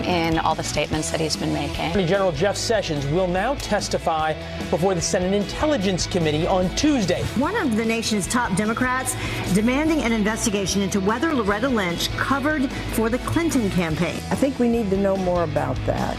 in all the statements that he's been making. Attorney General Jeff Sessions will now testify before the Senate Intelligence Committee on Tuesday. One of the nation's top Democrats demanding an investigation into whether Loretta Lynch covered for the Clinton campaign. I think we need to know more about that.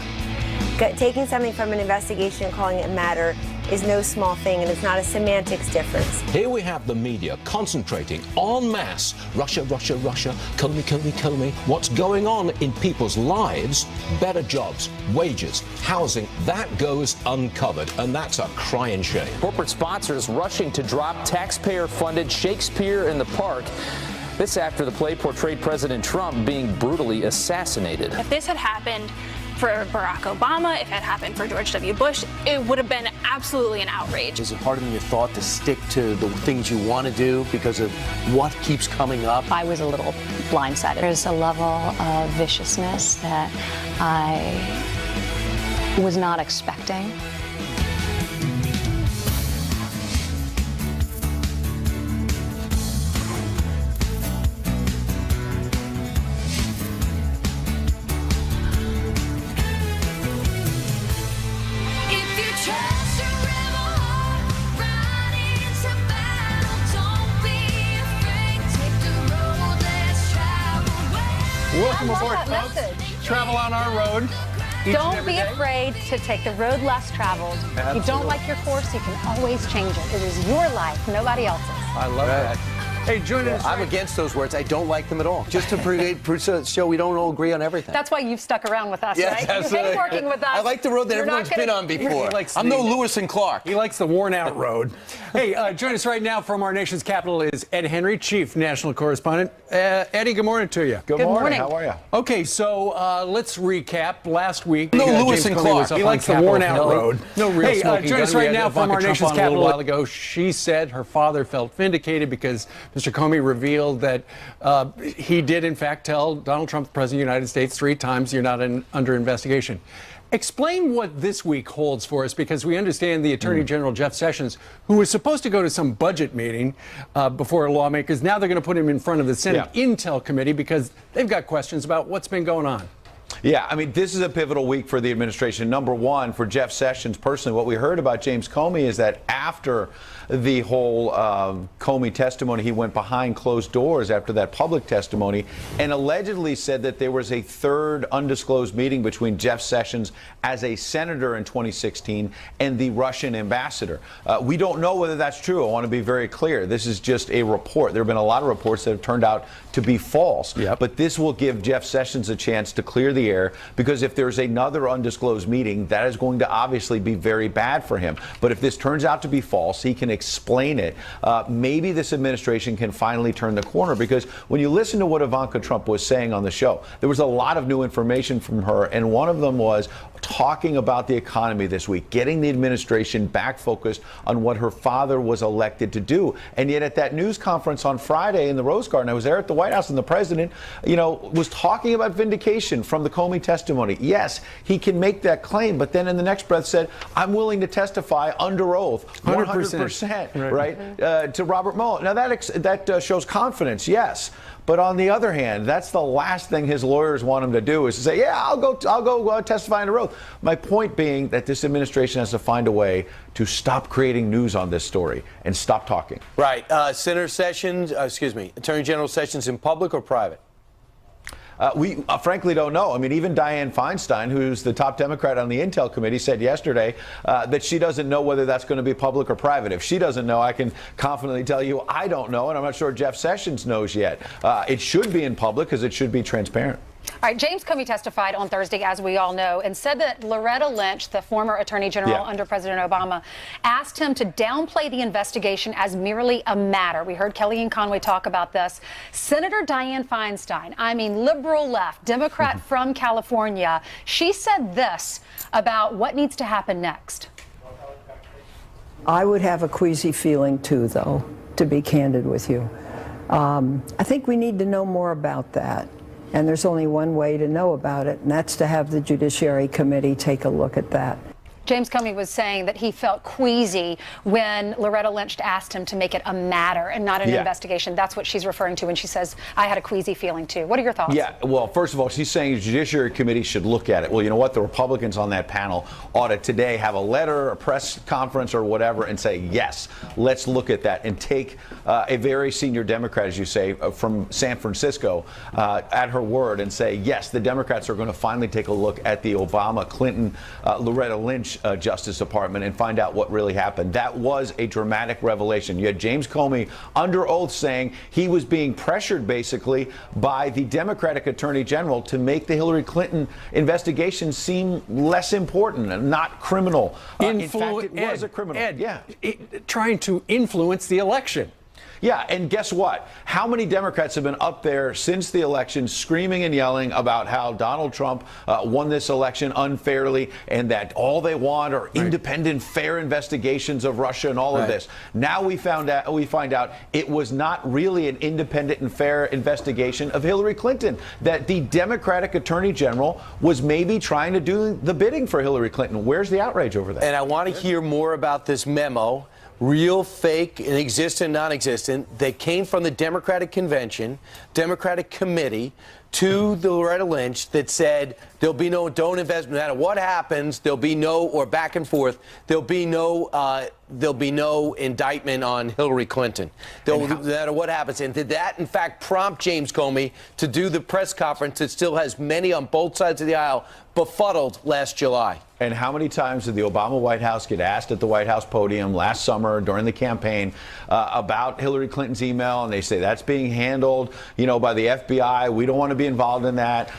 Taking something from an investigation and calling it matter is no small thing, and it's not a semantics difference. Here we have the media concentrating en masse. Russia, Russia, Russia, Comey, Comey, Comey. What's going on in people's lives? Better jobs, wages, housing, that goes uncovered, and that's a crying shame. Corporate sponsors rushing to drop taxpayer-funded Shakespeare in the Park. This after the play portrayed President Trump being brutally assassinated. If this had happened for Barack Obama, if it had happened for George W. Bush, it would have been absolutely an outrage. Is it part of your thought to stick to the things you want to do because of what keeps coming up? I was a little blindsided. There's a level of viciousness that I was not expecting. Welcome aboard, folks. Travel on our road. Don't be afraid to take the road less traveled. If you don't like your course, you can always change it. It is your life, nobody else's. I love that. Hey, join us. I'm against those words. I don't like them at all. Just to show we don't all agree on everything. That's why you've stuck around with us, yes, right? Absolutely. You hate working with us. I like the road that everyone's been on before. I'm no Lewis and Clark. He likes the worn-out road. Hey, join us right now from our nation's capital is Ed Henry, Chief National Correspondent. Eddie, good morning to you. Good morning. How are you? Okay, so let's recap. Last week, no Lewis and Clark. He likes the worn-out road. No real smoking join us right now from our nation's capital. A little while ago, she said her father felt vindicated because Mr. Comey revealed that he did, in fact, tell Donald Trump, the President of the United States, 3 times, you're not under investigation. Explain what this week holds for us, because we understand the Attorney General Jeff Sessions, who was supposed to go to some budget meeting before lawmakers, now they're going to put him in front of the Senate Intel Committee because they've got questions about what's been going on. Yeah, I mean, this is a pivotal week for the administration. Number one, for Jeff Sessions personally, what we heard about James Comey is that after the whole Comey testimony, he went behind closed doors after that public testimony and allegedly said that there was a third undisclosed meeting between Jeff Sessions as a senator in 2016 and the Russian ambassador. We don't know whether that's true. I want to be very clear. This is just a report. There have been a lot of reports that have turned out to be false. But this will give Jeff Sessions a chance to clear the air, because if there's another undisclosed meeting, that is going to obviously be very bad for him. But if this turns out to be false, he can explain it. Maybe this administration can finally turn the corner, because when you listen to what Ivanka Trump was saying on the show, there was a lot of new information from her, and one of them was talking about the economy this week, getting the administration back focused on what her father was elected to do. And yet at that news conference on Friday in the Rose Garden, I was there at the White House, and the president, was talking about vindication from the Comey testimony. Yes, he can make that claim, but then in the next breath said, I'm willing to testify under oath, 100%, right, to Robert Mueller. Now that shows confidence, yes. But on the other hand, that's the last thing his lawyers want him to do, is to say, yeah, I'll go testify under oath. My point being that this administration has to find a way to stop creating news on this story and stop talking. Right. Senator Sessions, Attorney General Sessions, in public or private? We frankly don't know. I mean, even Dianne Feinstein, who's the top Democrat on the Intel Committee, said yesterday that she doesn't know whether that's going to be public or private. If she doesn't know, I can confidently tell you I don't know, and I'm not sure Jeff Sessions knows yet. It should be in public because it should be transparent. All right, James Comey testified on Thursday, as we all know, and said that Loretta Lynch, the former Attorney General under President Obama, asked him to downplay the investigation as merely a matter. We heard Kellyanne Conway talk about this. Senator Dianne Feinstein, liberal left, Democrat from California, she said this about what needs to happen next. I would have a queasy feeling, too, though, to be candid with you. I think we need to know more about that. And there's only one way to know about it, and that's to have the Judiciary Committee take a look at that. James Comey was saying that he felt queasy when Loretta Lynch asked him to make it a matter and not an investigation. That's what she's referring to when she says, I had a queasy feeling too. What are your thoughts? Yeah, well, first of all, she's saying the Judiciary Committee should look at it. Well, you know what? The Republicans on that panel ought to today have a letter, a press conference or whatever and say, yes, let's look at that and take a very senior Democrat, as you say, from San Francisco at her word and say, yes, the Democrats are going to finally take a look at the Obama, Clinton, Loretta Lynch Justice Department and find out what really happened. That was a dramatic revelation. You had James Comey under oath saying he was being pressured basically by the Democratic Attorney General to make the Hillary Clinton investigation seem less important and not criminal. In fact, it was a criminal. Trying to influence the election. Yeah, and guess what? How many Democrats have been up there since the election screaming and yelling about how Donald Trump won this election unfairly and that all they want are independent, fair investigations of Russia and all of this. Now we find out it was not really an independent and fair investigation of Hillary Clinton, that the Democratic Attorney General was maybe trying to do the bidding for Hillary Clinton. Where's the outrage over that? And I want to hear more about this memo. Real, fake, and existent, non-existent, that came from the Democratic Convention, Democratic Committee, to the Loretta Lynch that said there'll be no, don't invest, no matter what happens, there'll be no, or back and forth, there'll be no indictment on Hillary Clinton. No matter what happens. And did that, in fact, prompt James Comey to do the press conference that still has many on both sides of the aisle befuddled last July? And how many times did the Obama White House get asked at the White House podium last summer during the campaign about Hillary Clinton's email? And they say that's being handled, you know, by the FBI. We don't want to be involved in that.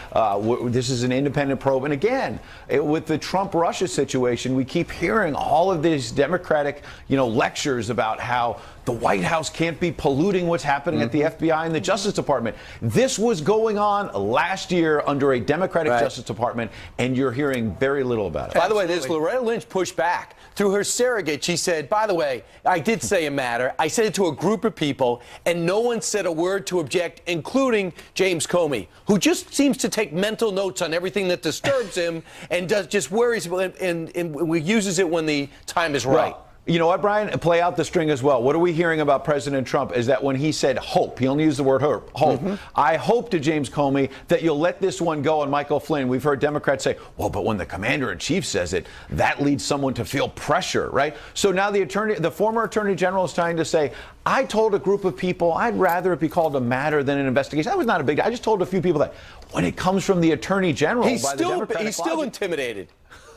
This is an independent probe. And again, with the Trump-Russia situation, we keep hearing all of these Democratic, you know, lectures about how the White House can't be polluting what's happening at the FBI and the Justice Department. This was going on last year under a Democratic Justice Department, and you're hearing very little about it. By the way, this Loretta Lynch pushed back. Through her surrogate, she said, by the way, I did say a matter. I said it to a group of people, and no one said a word to object, including James Comey, who just seems to take mental notes on everything that disturbs him and just worries and uses it when the time is right. You know what, Brian? Play out the string as well. What are we hearing about President Trump is that when he said hope, he only used the word hope. I hope to James Comey that you'll let this one go on Michael Flynn. We've heard Democrats say, well, but when the commander-in-chief says it, that leads someone to feel pressure, right? So now the former attorney general is trying to say, I told a group of people I'd rather it be called a matter than an investigation. That was not a big deal. I just told a few people that. When it comes from the attorney general, he's still intimidated.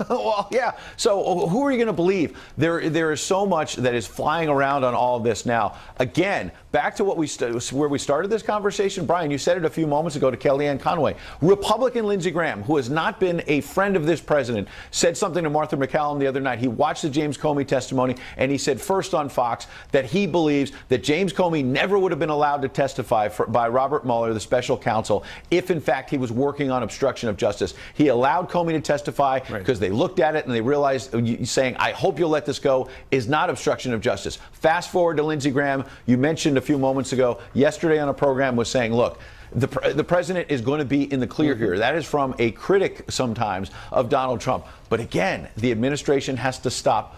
Well, yeah. So who are you going to believe? There is so much that is flying around on all of this now. Again, back to where we started this conversation. Brian, you said it a few moments ago to Kellyanne Conway. Republican Lindsey Graham, who has not been a friend of this president, said something to Martha McCallum the other night. He watched the James Comey testimony, and he said first on Fox that he believes that James Comey never would have been allowed to testify by Robert Mueller, the special counsel, if in fact he was working on obstruction of justice. He allowed Comey to testify because they looked at it and they realized saying, I hope you'll let this go, is not obstruction of justice. Fast forward to Lindsey Graham. You mentioned a few moments ago, yesterday on a program, was saying, look, the president is going to be in the clear here. That is from a critic sometimes of Donald Trump. But again, the administration has to stop,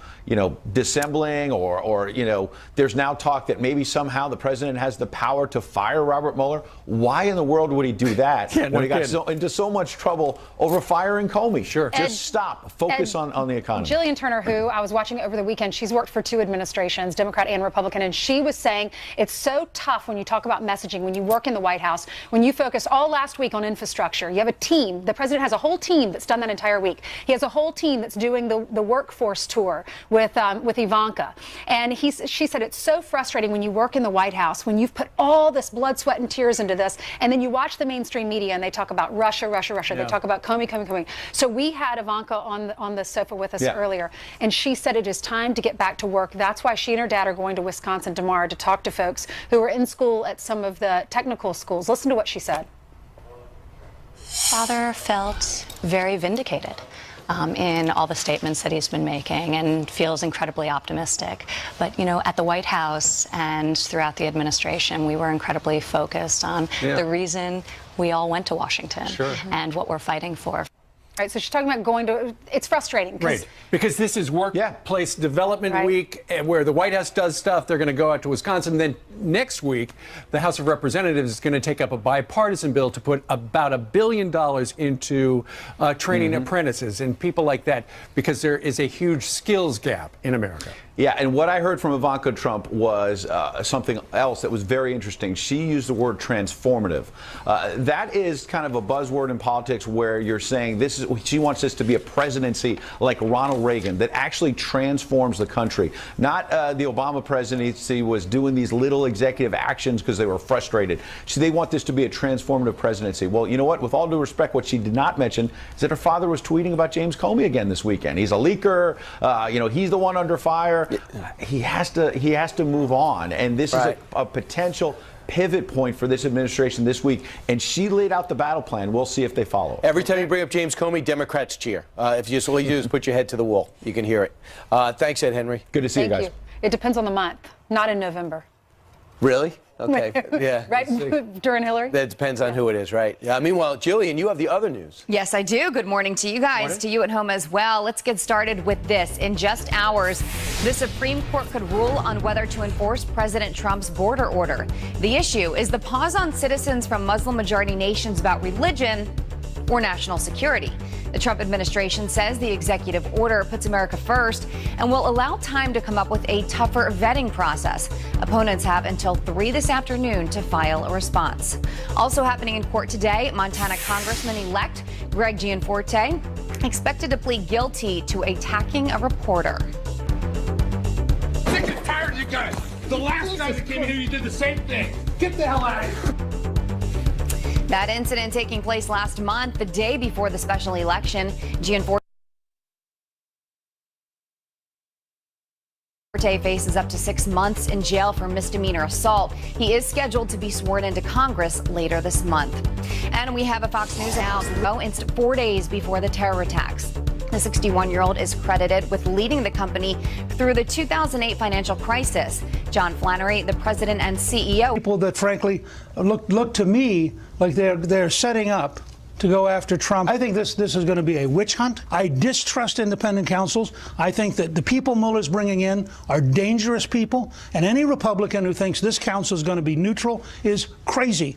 dissembling or, there's now talk that maybe somehow the president has the power to fire Robert Mueller. Why in the world would he do that when he got into so much trouble over firing Comey? Sure. Just stop. Focus on the economy. Jillian Turner, who I was watching over the weekend, she's worked for 2 administrations, Democrat and Republican, and she was saying it's so tough when you talk about messaging, when you work in the White House, when you focus all last week on infrastructure. You have a team. The president has a whole team that's done that entire week. He has a whole team that's doing the workforce tour with Ivanka. And she said it's so frustrating when you work in the White House, when you've put all this blood, sweat, and tears into this, and then you watch the mainstream media and they talk about Russia. Yeah. They talk about Comey. So we had Ivanka on the sofa with us earlier, and she said it is time to get back to work. That's why she and her dad are going to Wisconsin tomorrow to talk to folks who are in school at some of the technical schools. Listen to what she said. Father felt very vindicated in all the statements that he's been making and feels incredibly optimistic. But, at the White House and throughout the administration, we were incredibly focused on the reason we all went to Washington and what we're fighting for. Right, so she's talking about going to, it's frustrating. Right, because this is workplace development week where the White House does stuff. They're going to go out to Wisconsin. Then next week, the House of Representatives is going to take up a bipartisan bill to put about $1 billion into training apprentices and people like that, because there is a huge skills gap in America. Yeah, and what I heard from Ivanka Trump was something else that was very interesting. She used the word transformative. That is kind of a buzzword in politics where you're saying this is, she wants this to be a presidency like Ronald Reagan that actually transforms the country. Not the Obama presidency was doing these little executive actions because they were frustrated. They want this to be a transformative presidency. Well, you know what? With all due respect, what she did not mention is that her father was tweeting about James Comey again this weekend. He's a leaker. You know, he's the one under fire. He has to move on, and this is a potential pivot point for this administration this week, and she laid out the battle plan. We'll see if they follow. Every time you bring up James Comey, Democrats cheer. If you just all you do is put your head to the wall, you can hear it. Thanks, Ed Henry. Good to see you guys. Thank you. It depends on the month, not in November. Really? Okay. Yeah. Right? During Hillary? That depends on who it is, right? Meanwhile, Jillian, you have the other news. Yes, I do. Good morning to you guys, to you at home as well. Let's get started with this. In just hours, the Supreme Court could rule on whether to enforce President Trump's border order. The issue is the pause on citizens from Muslim-majority nations about religion or national security. The Trump administration says the executive order puts America first and will allow time to come up with a tougher vetting process. Opponents have until 3 this afternoon to file a response. Also happening in court today, Montana Congressman-elect Greg Gianforte expected to plead guilty to attacking a reporter. Sick and tired of you guys. The last guy that came in here, you did the same thing. Get the hell out of here. That incident taking place last month, the day before the special election. Gianforte faces up to 6 months in jail for misdemeanor assault. He is scheduled to be sworn into Congress later this month. And we have a Fox News announcement 4 days before the terror attacks. The 61-year-old is credited with leading the company through the 2008 financial crisis. John Flannery, the president and CEO. People that frankly look to me like they're setting up to go after Trump. I think this is going to be a witch hunt. I distrust independent counsels. I think that the people Mueller's bringing in are dangerous people, and any Republican who thinks this counsel is going to be neutral is crazy.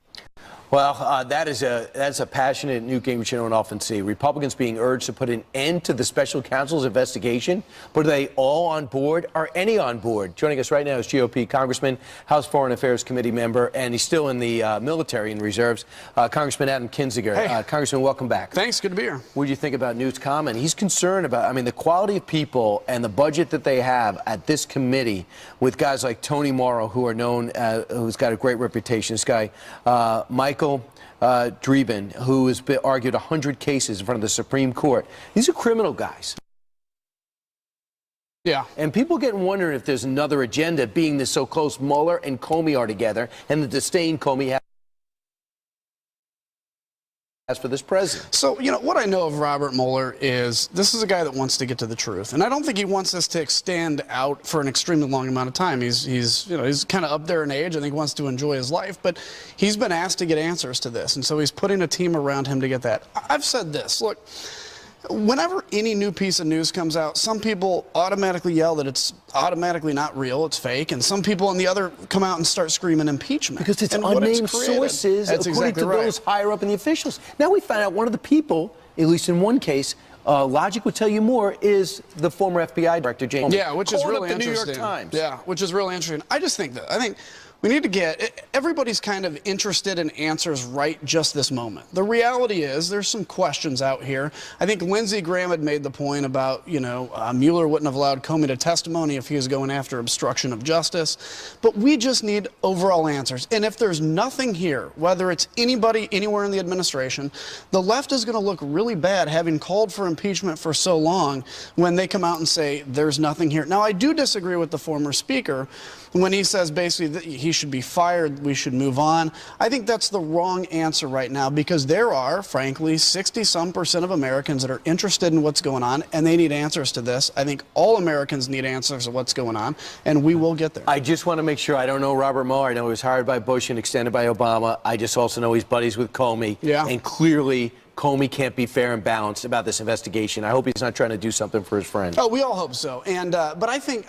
Well, that's a passionate Newt Gingrich you don't often see. Republicans being urged to put an end to the special counsel's investigation. But are they all on board? Are any on board? Joining us right now is GOP Congressman, House Foreign Affairs Committee member, and he's still in the military and reserves, Congressman Adam Kinzinger. Hey. Congressman, welcome back. Thanks. Good to be here. What do you think about Newt's comment? He's concerned about, the quality of people and the budget that they have at this committee with guys like Tony Morrow, who are known, who's got a great reputation. This guy, Michael Dreeben, who has been argued 100 cases in front of the Supreme Court. These are criminal guys. Yeah. And people get wondering if there's another agenda, being this so close Mueller and Comey are together, and the disdain Comey has for this president. So, what I know of Robert Mueller is this is a guy that wants to get to the truth. And I don't think he wants this to extend out for an extremely long amount of time. He's kind of up there in age. I think he wants to enjoy his life. But he's been asked to get answers to this. And so he's putting a team around him to get that. I've said this. Look, whenever any new piece of news comes out, some people automatically yell that it's automatically not real, it's fake, and some people on the other come out and start screaming impeachment. Because it's unnamed sources, That's according exactly to right. those higher up in the officials. Now we find out one of the people, at least in one case, logic would tell you more, is the former FBI director, James. Yeah, which is really interesting. interesting. New York Times. Yeah, which is really interesting. I think we need to get, everybody's kind of interested in answers right just this moment. The reality is there's some questions out here. I think Lindsey Graham had made the point about, Mueller wouldn't have allowed Comey to testimony if he was going after obstruction of justice. But we just need overall answers. And if there's nothing here, whether it's anybody anywhere in the administration, the left is going to look really bad having called for impeachment for so long when they come out and say there's nothing here. Now, I do disagree with the former speaker when he says basically that he should be fired, we should move on. I think that's the wrong answer right now because there are, frankly, 60-some% of Americans that are interested in what's going on, and they need answers to this. I think all Americans need answers to what's going on, and we will get there. I just want to make sure, I don't know Robert Mueller. I know he was hired by Bush and extended by Obama. I just also know he's buddies with Comey. Yeah. And clearly, Comey can't be fair and balanced about this investigation. I hope he's not trying to do something for his friend. Oh, we all hope so. And but I think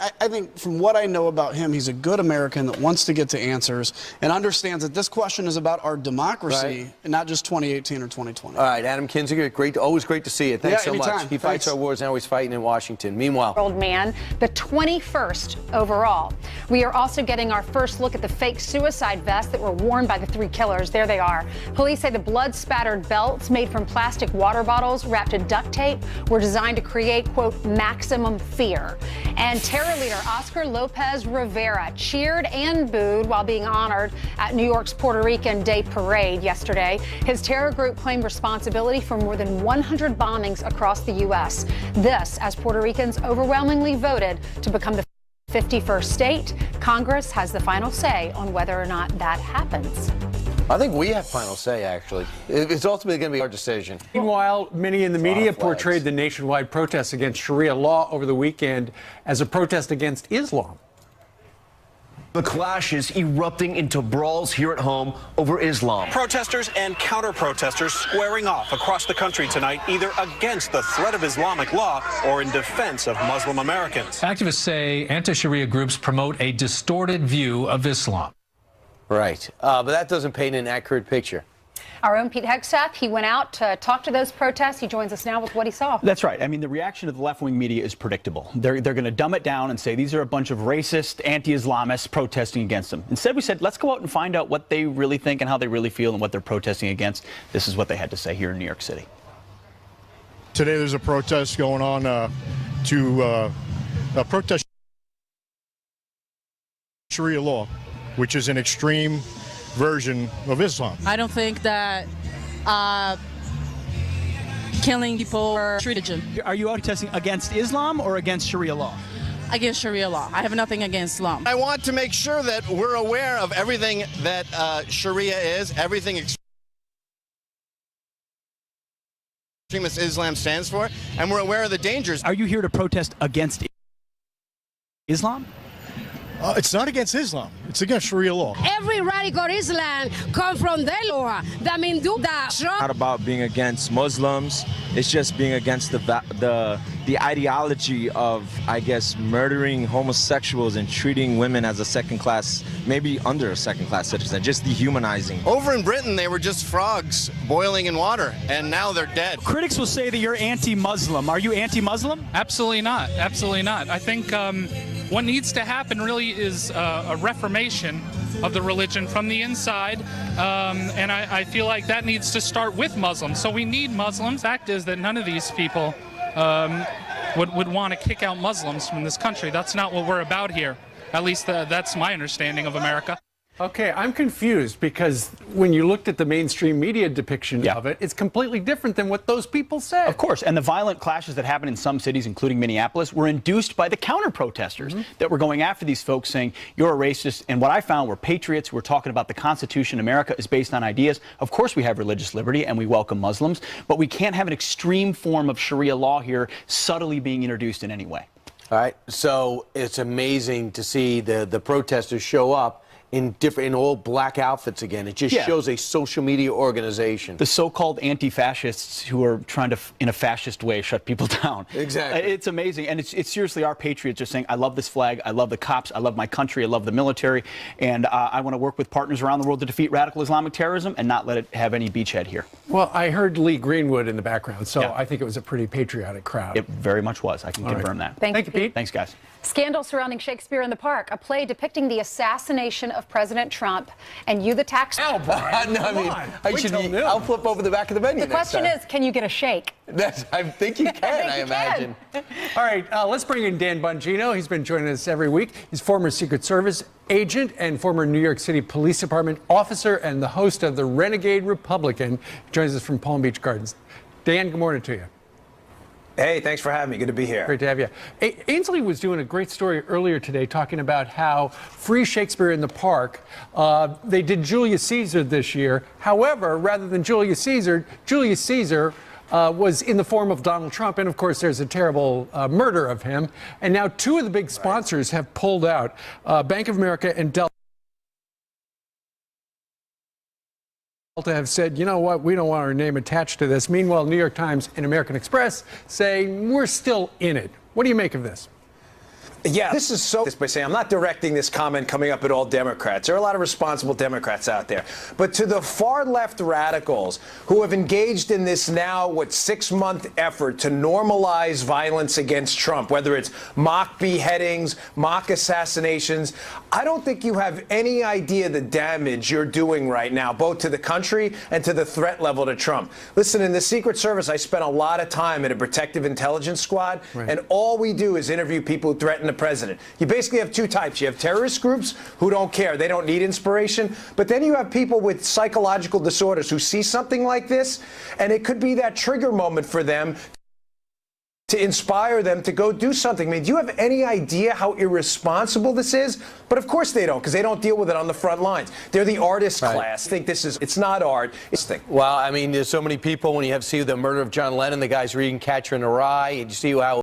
from what I know about him, he's a good American that wants to get to answers and understands that this question is about our democracy and not just 2018 or 2020. All right, Adam Kinzinger, always great to see you. Thanks so anytime. much. He fights our wars, now he's fighting in Washington. Meanwhile, Old man, the 21st overall. We are also getting our first look at the fake suicide vests that were worn by the three killers. There they are. Police say the blood-spattered belts made from plastic water bottles wrapped in duct tape were designed to create, quote, maximum fear. And terror leader Oscar Lopez Rivera cheered and booed while being honored at New York's Puerto Rican Day Parade yesterday. His terror group claimed responsibility for more than 100 bombings across the U.S. This as Puerto Ricans overwhelmingly voted to become the 51st state. Congress has the final say on whether or not that happens. I think we have final say, actually. It's ultimately going to be our decision. Meanwhile, many in the media portrayed the nationwide protests against Sharia law over the weekend as a protest against Islam. The clashes erupting into brawls here at home over Islam. Protesters and counter-protesters squaring off across the country tonight, either against the threat of Islamic law or in defense of Muslim Americans. Activists say anti-Sharia groups promote a distorted view of Islam. Right, but that doesn't paint an accurate picture. Our own Pete Hegseth, he went out to talk to those protests. He joins us now with what he saw. That's right. I mean, the reaction of the left-wing media is predictable. They're going to dumb it down and say these are a bunch of racist, anti-Islamists protesting against them. Instead, we said, let's go out and find out what they really think and how they really feel and what they're protesting against. This is what they had to say here in New York City. Today, there's a protest going on to protest Sharia law, which is an extreme version of Islam. I don't think that killing people is religion. Are you out protesting against Islam or against Sharia law? Against Sharia law. I have nothing against Islam. I want to make sure that we're aware of everything that Sharia is, everything extremist Islam stands for, and we're aware of the dangers. Are you here to protest against Islam? It's not against Islam. It's against Sharia law. Every radical Islam comes from their law. That means do that. Not about being against Muslims. It's just being against the ideology of, I guess, murdering homosexuals and treating women as a second-class, maybe under a second-class citizen, just dehumanizing. Over in Britain, they were just frogs boiling in water, and now they're dead. Critics will say that you're anti-Muslim. Are you anti-Muslim? Absolutely not. Absolutely not. I think what needs to happen really is a reformation of the religion from the inside, and I feel like that needs to start with Muslims. So we need Muslims. The fact is that none of these people would want to kick out Muslims from this country. That's not what we're about here. At least that's my understanding of America. Okay, I'm confused because when you looked at the mainstream media depiction of it, it's completely different than what those people said. Of course, and the violent clashes that happened in some cities, including Minneapolis, were induced by the counter-protesters that were going after these folks saying, you're a racist. And what I found were patriots who were talking about the Constitution. America is based on ideas. Of course, we have religious liberty and we welcome Muslims, but we can't have an extreme form of Sharia law here subtly being introduced in any way. All right, so it's amazing to see the protesters show up in all black outfits again. It just shows a social media organization. The so-called anti-fascists who are trying to, in a fascist way, shut people down. Exactly. It's amazing. And it's seriously our patriots just saying, I love this flag, I love the cops, I love my country, I love the military, and I want to work with partners around the world to defeat radical Islamic terrorism and not let it have any beachhead here. Well, I heard Lee Greenwood in the background, so I think it was a pretty patriotic crowd. It very much was. I can confirm that. Thank you, Pete. Thanks, guys. Scandal surrounding Shakespeare in the Park, a play depicting the assassination of President Trump, and you, the taxpayer. I'll flip over the back of the menu. The question is, can you get a shake? I think you can, I imagine. All right, let's bring in Dan Bongino. He's been joining us every week. He's former Secret Service agent and former New York City Police Department officer and the host of The Renegade Republican. He joins us from Palm Beach Gardens. Dan, good morning to you. Hey, thanks for having me. Good to be here. Great to have you. Ainsley was doing a great story earlier today talking about how Free Shakespeare in the Park, they did Julius Caesar this year. However, rather than Julius Caesar was in the form of Donald Trump. And of course, there's a terrible murder of him. And now two of the big sponsors have pulled out, Bank of America and to have said, you know what, we don't want our name attached to this. Meanwhile, New York Times and American Express say we're still in it. What do you make of this? Yeah, this is so. By saying I'm not directing this comment coming up at all Democrats. There are a lot of responsible Democrats out there. But to the far left radicals who have engaged in this now, 6-month effort to normalize violence against Trump, whether it's mock beheadings, mock assassinations, I don't think you have any idea the damage you're doing right now, both to the country and to the threat level to Trump. Listen, in the Secret Service, I spent a lot of time in a protective intelligence squad, and all we do is interview people who threaten the president. You basically have two types. You have terrorist groups who don't care. They don't need inspiration. But then you have people with psychological disorders who see something like this, and it could be that trigger moment for them to inspire them to go do something. I mean, do you have any idea how irresponsible this is? But of course they don't, because they don't deal with it on the front lines. They're the artist class. I think it's not art. It's thing. Well, I mean, there's so many people when you see the murder of John Lennon, the guy's reading Catcher in the Rye, and you see how